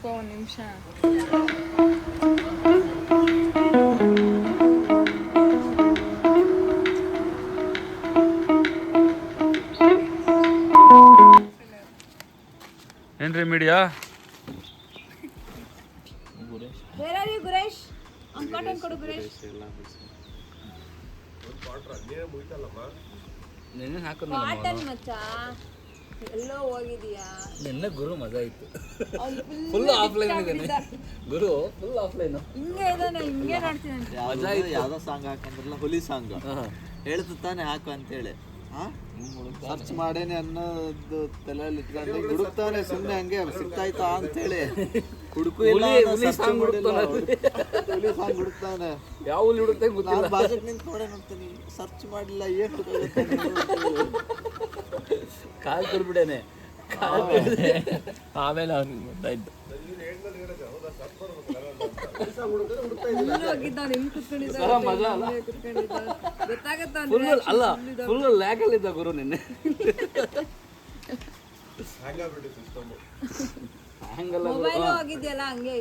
ನಿಂತ್ಕೋ ಒಂದು ನಿಮಿಷ. ಏನ್ರಿ ಮೀಡಿಯಾ? ಗುರೇಶ್ ಅಂಕಾಟನ್ ಕೊಡು ಗುರೇಶ್. ಕಾಟನ್ ಮಚ್ಚ ಎಲ್ಲೋ ಹೋಗಿದೀಯಾ? ನಿನ್ನೆ ಗುರು ಮಜಾ ಇತ್ತು. ಫುಲ್ ಆಫ್ಲೈನ್ ಇದ್ದಾನೆ ಗುರು, ಫುಲ್ ಆಫ್ಲೈನ್. ಹಿಂಗೆ ಇದಾನೆ, ಹಿಂಗೆ ನೋಡ್ತೀನಿ. ಯಾವ್ದೋ ಸಾಂಗ್ ಹಾಕಂದ್ರಲ್ಲ, ಹುಲಿ ಸಾಂಗ್ ಹೇಳ್ತು ತಾನೆ ಹಾಕು ಅಂತೇಳಿ. ಸರ್ಚ್ ಮಾಡೇನೆ ಅನ್ನೋದು ತಲೆಯಲ್ಲಿ ಇಟ್ಕೊಂಡು ಹುಡುಕ್ತಾನೆ, ಸುಮ್ಮನೆ ಹಂಗೆ ಸಿಗ್ತಾಯ್ತಾ ಅಂತೇಳಿ. ಹುಡುಕು ಇಲ್ಲ, ಹುಲಿ ಸಾಂಗ್ ಹುಡುಕ್ತಾನೆ. ಯಾವ ಹುಲಿ ಹುಡುಕ್ತಾ ಗೊತ್ತಿಲ್ಲ. ಬಾಜೆಟ್ ನಿಂತ ನೋಡೇ ನೋಡ್ತೀನಿ, ಸರ್ಚ್ ಮಾಡಿಲ್ಲ, ಏನ್ ಕಾಲ್ ಕೊಡ್ಬಿಡೇನೆ. ಆಮೇಲೆ ಅವ್ನಿಗೆ ಗೊತ್ತಾಯ್ತು. ಅಲ್ಲ, ಫುಲ್ ಲ್ಯಾಗಲ್ಲಿ ಇದ್ದ ಗುರು ನಿನ್ನೆ. ಮೊಬೈಲ್ ಹೋಗಿದ್ಯಲ್ಲ ಹಂಗೆ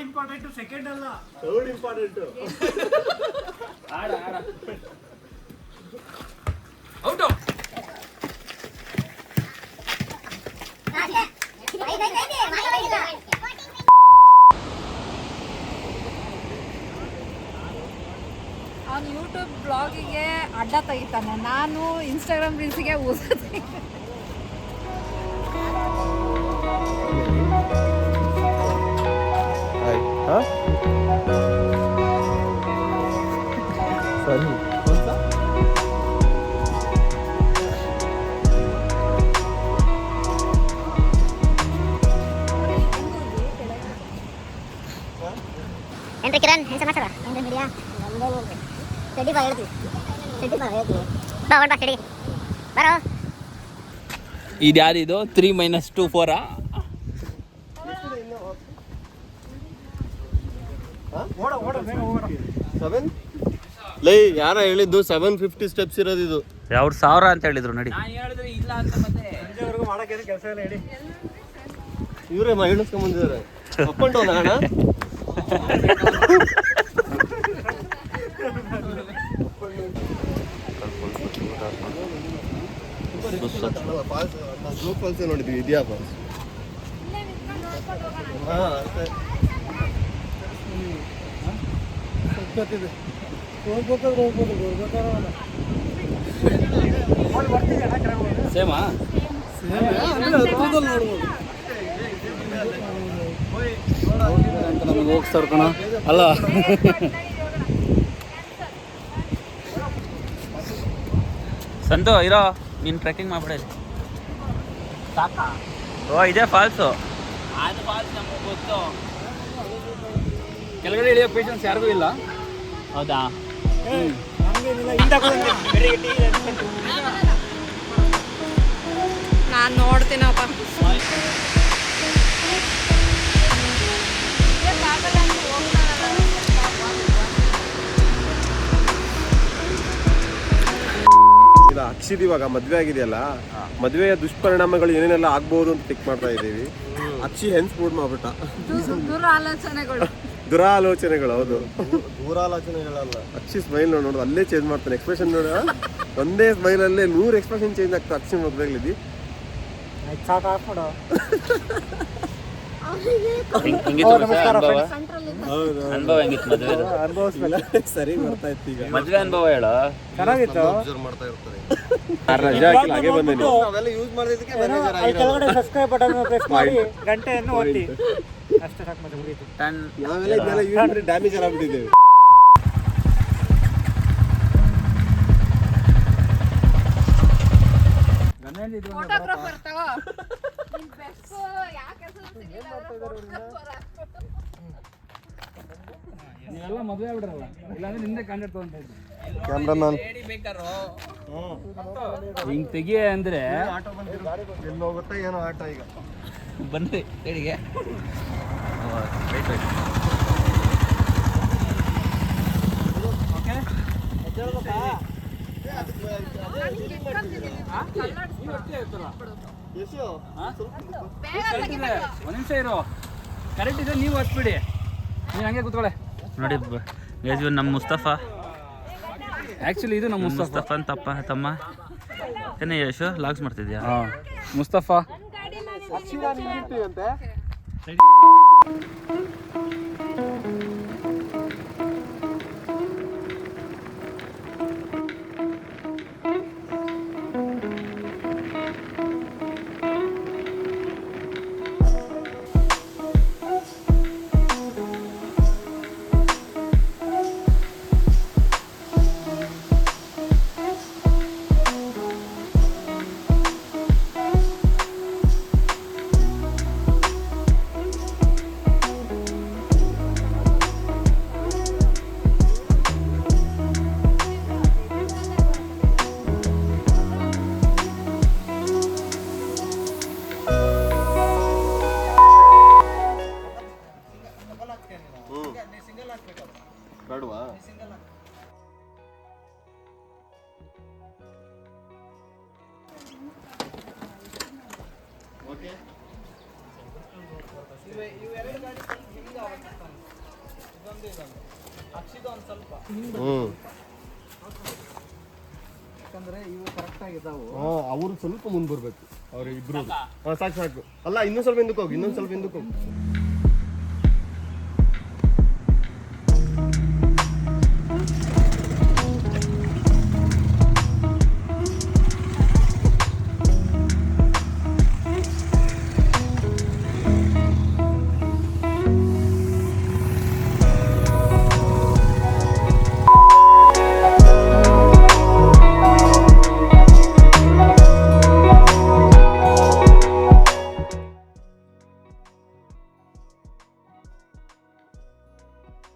ಇಂಪಾರ್ಟೆಂಟ್, ಸೆಕೆಂಡ್ ಅಲ್ಲ, ಥರ್ಡ್ ಇಂಪಾರ್ಟೆಂಟ್. ಔಟು. ಅವ್ನು ಯೂಟ್ಯೂಬ್ ಬ್ಲಾಗಿಗೆ ಅಡ್ಡ ತೆಗಿತಾನೆ, ನಾನು ಇನ್ಸ್ಟಾಗ್ರಾಮ್ ರೀಲ್ಸಿಗೆ ಊಸ ತೆಗಿತಾನೆ. ಸರಿ ಏನ್ರಿ ಕಿರಣ್, ಏನು ಸಮಾಚಾರ? ಏನ್ರಿ ಮೀಡಿಯಾ? ಚಡ್ಡಿ ಬಾ ಹೇಳ್ತೀವಿ, ಚಡ್ಡಿ ಬಾ ಹೇಳ್ತೀವಿ. ಬಾ ಹೊರಡ್ಬಾ ಚಡಿ, ಬರೋ. ಇದು ಯಾರಿದು? 3 - 2 4 7 ಲೈ ಯಾರ ಹೇಳಿದ್ದು 750 ಸ್ಟೆಪ್ಸ್ ಇರೋದು ಇದು. ಅವ್ರು 1000 ಅಂತ ಹೇಳಿದ್ರು ನಡಿ. ಹೇಳಿದ್ರೆ ಇಲ್ಲ ಅಂತ ಮತ್ತೆ ಸಂಜೆವರೆಗೂ ಮಾಡಕ್ಕೆ ಕೆಲಸ ಇಲ್ಲ ಹೇಳಿ. ಇವರೇ ಇಳಿಸ್ಕೊಂಡ್ ಬಂದಿದ್ದಾರೆ. ಅಪ್ ಅಂಡ್ ಡೌನ್ ಅಣ್ಣ. ಗ್ರೂಪ್ ಫಾಲ್ಸ್ ನೋಡಿದ್ವಿ, ಇದೆಯಾ ಫಾಲ್ಸ್? ಸೇಮಾ ನಮಗೆ ಹೋಗ್ತಾರೆ ಕಣ ಅಲ್ಲ. ಸಂತು ಇರೋ, ನೀನು ಟ್ರೆಕ್ಕಿಂಗ್ ಮಾಡ್ಬಿಡಲಿ. ಸಾಕಾ? ಓ ಇದೇ ಫಾಲ್ಸು. ಅದು ಫಾಲ್ಸ್ ನಮಗೆ ಗೊತ್ತು. ಕೆಳಗಡೆ ಇಳಿಯೋ ಪೇಷನ್ಸ್ ಯಾರಿಗೂ ಇಲ್ಲ. ಹೌದಾ? ನಾನು ನೋಡ್ತೀನಪ್ಪ. ಇವಾಗ ಅಕ್ಷಿದ್ ಇವಾಗ ಮದ್ವೆ ಆಗಿದೆಯಲ್ಲ, ಮದ್ವೆಯ ದುಷ್ಪರಿಣಾಮಗಳು ಏನೇನೆಲ್ಲ ಆಗ್ಬೋದು ಅಂತ ಟಿಕ್ ಮಾಡ್ತಾ ಇದ್ದೀವಿ. ಅಕ್ಷಿ ಹೆನ್ಸ್ ಮೂಡ್ ಮಾಡ್ಬಿಟ್ಟ. ದುರಾಲೋಚನೆಗಳು. ಹೌದು, ದೂರಾಲೋಚನೆಗಳಲ್ಲ. ಅಕ್ಷಿ ಸ್ಮೈಲ್ ನೋಡು, ಅಲ್ಲೇ ಚೇಂಜ್ ಮಾಡ್ತಾನೆ ಎಕ್ಸ್ಪ್ರೆಷನ್ ನೋಡ. ಒಂದೇ ಸ್ಮೈಲ್ ಅಲ್ಲೇ 100 ಎಕ್ಸ್ಪ್ರೆಷನ್ ಚೇಂಜ್ ಆಗ್ತಾ ಅಕ್ಷಿ ಮದ್ವೆಗಳಿದ್ದಿ. ಅನುಭವ ಹೆಂಗಿತ್ತು ಮದುವೆ? ಸರಿ ಬರ್ತಾ ಇತ್ತು. ಈಗ ಮದುವೆ ಅನುಭವ ಹೇಳ ಚೆನ್ನಾಗಿತ್ತು. ರಜಾ ಹಾಕಿಲ್ಲ, ಹಾಗೆ ಬಂದೆ. ಅವೆಲ್ಲ ಯೂಸ್ ಮಾಡಿದ್ದಕ್ಕೆ ಕೆಳಗಡೆ ಸಬ್ಸ್ಕ್ರೈಬ್ ಬಟನ್ ಪ್ರೆಸ್ ಮಾಡಿ ಗಂಟೆಯನ್ನು ಒತ್ತಿ. ಅಷ್ಟೇ ಸಾಕು, ಮತ್ತೆ ಮುಗೀತು. ನಾವೆಲ್ಲ ಇದನ್ನೆಲ್ಲ ಯೂಸ್ ಮಾಡಿ ಡ್ಯಾಮೇಜ್ ಆಗ್ಬಿಟ್ಟಿದ್ದೇವೆ. ಫೋಟೋಗ್ರಾಫರ್ ತಗೋ. ನಿನ್ best ಯಾಕೆ ಹೆಸರು ಸಿಗ್ಲಿಲ್ಲ photographer. ನೀವೆಲ್ಲ ಮದುವೆ ಆಗ್ಬಿಡ್ರಲ್ಲ, ಇಲ್ಲಾಂದ್ರೆ ನಿಂದೆ ಕಾಂಟ್ಯಾಕ್ಟ್ ತಗೊಂತ ಇದ್ದೆ. ಕ್ಯಾಮ್ರಾಮನ್ ಹಿಂಗ್ ತೆಗಿಯೇ ಅಂದ್ರೆ ಎಲ್ಲಿ ಹೋಗುತ್ತಾ ಏನೋ ಆಟ. ಈಗ ಬನ್ರಿ ಹೇಳಿಗೆ. ಒಂದ್ ನಿಮಿಷ ಇರು, ಕರೆಕ್ಟ್ ಇದೆ. ನೀವು ಹಚ್ಬಿಡಿ, ನೀವು ಹಂಗೆ ಕೂತ್ಕೊಳ್ಳೆ. ನೋಡಿ ಗೈಸ್, ನಮ್ಮ ಮುಸ್ತಫಾ. ಆ್ಯಕ್ಚುಲಿ ಇದು ನಮ್ಮ ಮುಸ್ತಫಾ ಅಂತಪ್ಪ ತಮ್ಮ. ಏನೇ ಯಶು ಲಾಗ್ಸ್ ಮಾಡ್ತಿದ್ಯಾ? ಮುಸ್ತಫಾ. ಬೇಡವಾ? ಅವ್ರು ಸ್ವಲ್ಪ ಮುಂದೆ ಬರ್ಬೇಕು. ಅವ್ರು ಇಬ್ರು ಸಾಕು ಸಾಕು. ಅಲ್ಲ, ಇನ್ನೊಂದು ಸ್ವಲ್ಪ ಹಿಂದಕ್ಕೆ ಹೋಗಿ, ಇನ್ನೊಂದು ಸ್ವಲ್ಪ ಹಿಂದಕ್ಕೆ ಹೋಗಿ.